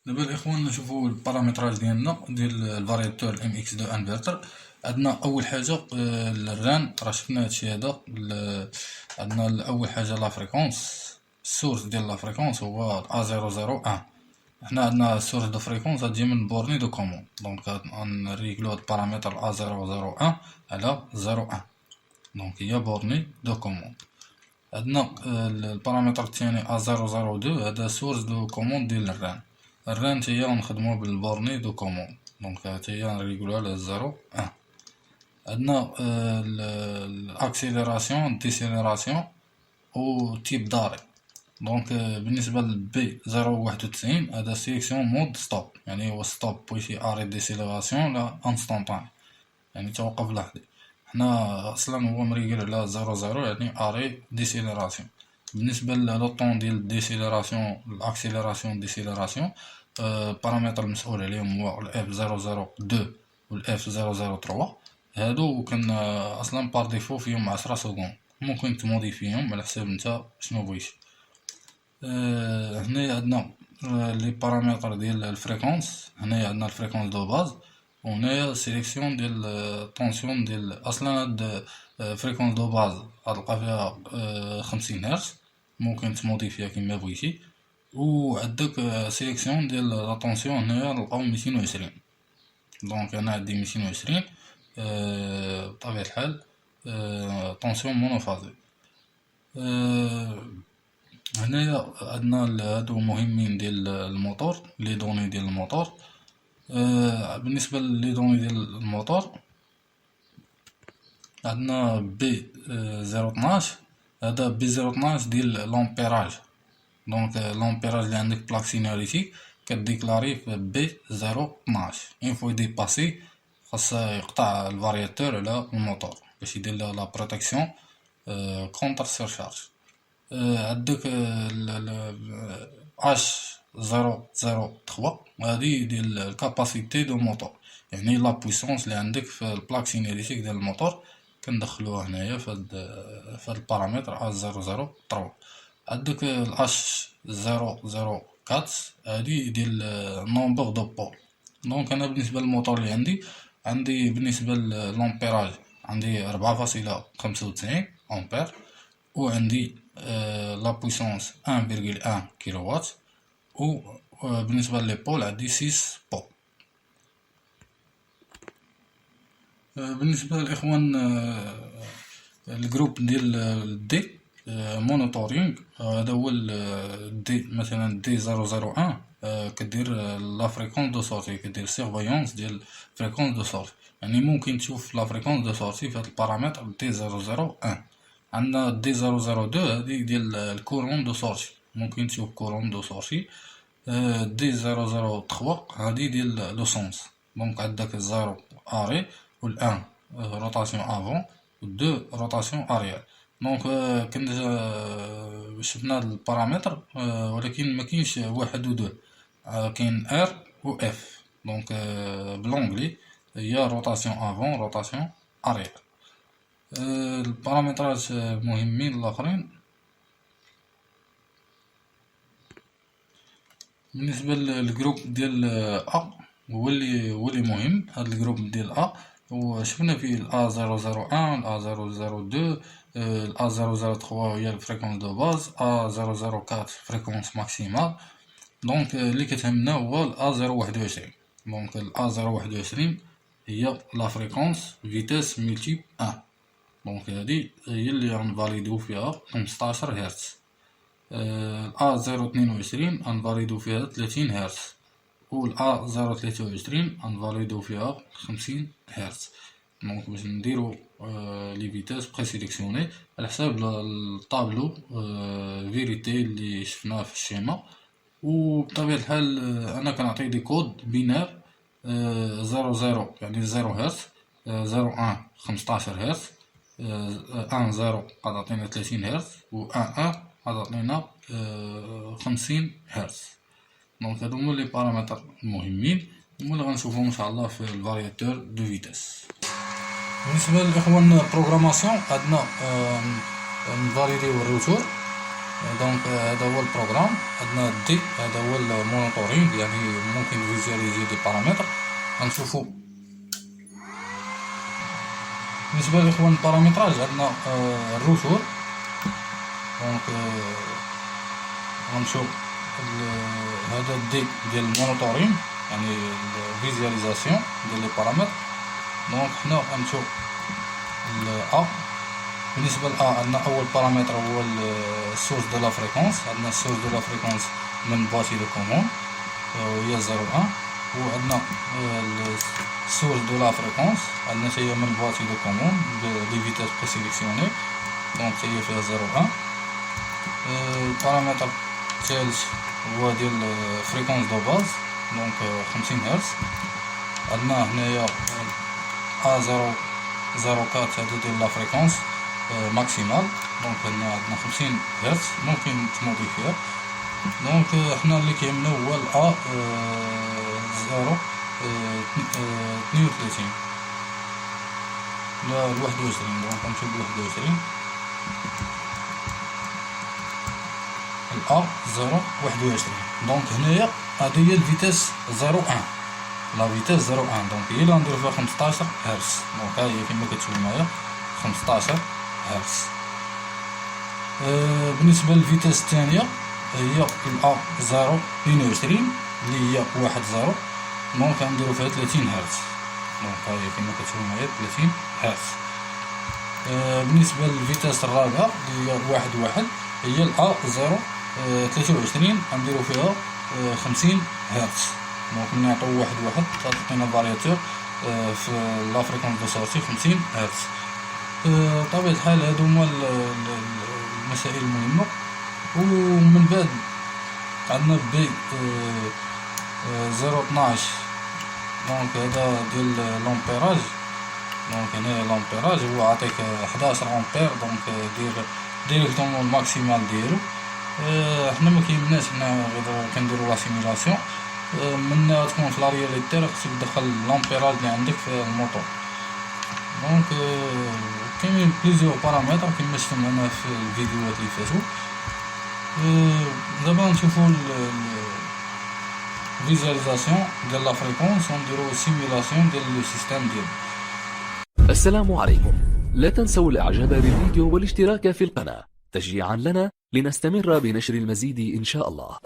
دابا الاخوان نشوفوا البارامتراج ديالنا ديال الفارياتور ام اكس 2 انفرتر. عندنا اول حاجه الران، راه شفنا هادشي هذا. عندنا اول حاجه لا فريكونس، السورس ديال لا فريكونس هو A001. حنا عندنا السورس دو فريكونس غتجي من بورني دو كومون، دونك غنريغلو هاد البارامتر A001 على 01، دونك هي بورني دو كومون. عندنا البارامتر الثاني A002، هذا سورس دو كومون ديال الران هي غنخدمو بالبورني دو كومون، دونك هي نريغلوها على 01. عندنا الاكسيليراسيون ديسيليراسيون و تيب داري. دونك بالنسبه للبي 091 هذا سيليكسيون مود ستوب، يعني هو ستوب بويسي اري ديسيليراسيون لا انستونطاني، يعني توقف لحظي. حنا اصلا هو مريقل على 00 يعني اري ديسيليراسيون. بالنسبه لو طون ديال الديسيليراسيون الاكسيليراسيون ديسيليراسيون، البارامتر المسؤول عليهم هو الاف 002 والاف 003. هادو كان اصلا بار ديفو فيهم 10 سكوند، ممكن تموديفيهم على حساب نتا شنو بغيتي. هنايا عندنا لي بارامتر ديال الفريكونس. هنايا عندنا الفريكونس دو باز، وهنايا سيليكسيون ديال طونسيون ديال اصلا هاد فريكونس دو باز غتلقى فيها 50 هرتز، ممكن تموديفيها كيما بغيتي. وعندك سيليكسيون ديال لا طونسيون هنايا نلقاو 220، دونك انا عندي 220 بطبيعة الحال طونسيون مونوفازي. هنايا عندنا هادو مهمين ديال الموتور، لي دوني ديال الموتور. بالنسبه لي دوني ديال الموتور عندنا بي 012، هذا بي 012 ديال لامبيراج. دونك لامبيراج اللي عندك بلاك سيناليتيك كديكلاري في بي 012، اون فوا ديباسي خاص يقطع الفارياتور على الموتور باش يدير لا بروتيكسيون كونتر سيرشارج. عندك H003 هادي ديال الكاباسيتي دو موتور، يعني لا بويسونس اللي عندك في البلاك سيناليتيك ديال الموتور كندخلوها هنايا في هاد البارامتر A003. عندك H004 هادي ديال نومبر دو بول. دونك انا بالنسبه للموتور اللي عندي بالنسبه للامبيراج عندي 4.95 امبير، وعندي لا بويسونس 1.1 كيلووات، و بالنسبه للبول عندي 6 بول. بالنسبه للاخوان الجروب ديال الدي مونيتورينغ، هذا هو الدي مثلا دي 001 كدير لا فريكونس دو سورتي، كدير سيرفايونس ديال فريكونس دو سورتي، يعني ممكن تشوف لا فريكونس دو سورتي في هذا البارامتر دي 001. عندنا دي 002 هذه ديال الكورون دو سورتي، ممكن تشوف كورون دو سورتي. دي 003 هذه ديال لو سونس، دونك عندك 0 اري والان روتاسيون افون و2 روتاسيون اريال. دونك كنت شفنا هاد البارامتر، ولكن ما كاينش واحد و دو، كاين ار و اف. دونك بلونغلي هي روتاسيون افون روتاسيون اريال. البارامترات مهمين الاخرين بالنسبه للجروب ديال ا هو اللي مهم. هذا الجروب ديال ا وشفنا فيه A001 A002 A003 هي الفريكونس دو باز، A004 فريكونس ماكسيمال. دونك اللي كتهمنا هو A021. دونك A021 هي لا فريكونس فيتاس ملتيب 1، دونك هادي هي اللي غنفاليدو فيها 15 هرتز. A022 غنفاليدو فيها 30 هرتز، و A023 غنفاليدو فيها 50 هرتز. دونك باش نديرو لي فيتاس بريسيليكسيوني على حساب الطابلو فيريتي اللي شفناه في الشيما. وبطبيعة الحال انا كنعطي دي كود بينار 00 يعني 0 هرتز، 01 15 هرتز، 10 غتعطينا 30 هرتز، و 11 غتعطينا 50 هرتز. دونك هادو هما لي بارامتر المهمين، هما اللي غنشوفوهم ان شاء الله في الفارياتور دو فيتاس. بالنسبه للاخوان بروغراماسيون عندنا نفاليديو الروتور. دونك هذا هو البروغرام. عندنا دي هذا هو المونيتورينغ، يعني ممكن فيزواليزي دي بارامتر. غنشوفو بالنسبه للاخوان البارامتراج عندنا الروتور. دونك غنمشيو هذا الدي ديال المونيتورينغ، يعني الفيزواليزاسيون ديال لي بارامتر. دونك حنا غنمشيو ل بالنسبه ل عندنا اول بارامتر هو السورس دو لا فريكونس. عندنا السورس دو لا فريكونس من بواتي دو كوموند هي 01، وعندنا السورس دو لا فريكونس عندنا حتى هي من بواتي دو كوموند لي فيتاس بريسيليكسيوني، دونك حتى هي فيها 01. البارامتر الثالث هو ديال فريكونس دو باز، دونك 50 هرتز. عندنا هنايا A004 هذا ديال لا فريكونس ماكسيمال، دونك هنا عندنا 50 هرتز ممكن تموديفيها. دونك حنا اللي كيهمنا هو ال A032 لا 21. دونك غنمشيو ب 21 ال A021. دونك هنايا هادي هي الفيتاس 01، لا فيتاس 01. دونك هي اللي غنديرو فيها 15 هرتز. دونك ها هي كما كتشوفو معايا 15 هرتز. بالنسبه للفيتاس الثانيه هي ال A022 اللي هي 10، دونك غنديرو فيها 30 هرتز. دونك ها هي كما كتشوفو معايا 30 هرتز. بالنسبه للفيتاس الرابعه اللي هي 11 هي ال A023 غنديرو فيها 50 هرتز. دونك ملي نعطيو 11 تعطينا فارياتور في لا فريكونس دو سورتي 50 هرتز. بطبيعة الحال هادو هما المسائل المهمة. ومن بعد عندنا بي 012، دونك هذا ديال لومبيراج. دونك هنا لومبيراج هو عطيك 11 امبير، دونك دير ديريكتومون الماكسيمال ديالو. حنا ما كيهمناش، حنا غير كنديرو لا سيميلاسيون. من تكون في لا رياليتي راه خصك تدخل لامبيراج اللي عندك في الموتور. دونك كاينين بليزيور بارامتر كما شفنا هنا في الفيديوهات اللي فاتوا. دابا نشوفو الفيزواليزاسيون ديال لا فريكونس ونديرو سيميلاسيون ديال لو سيستيم ديالو. السلام عليكم. لا تنسوا الاعجاب بالفيديو والاشتراك في القناة تشجيعا لنا لنستمر بنشر المزيد إن شاء الله.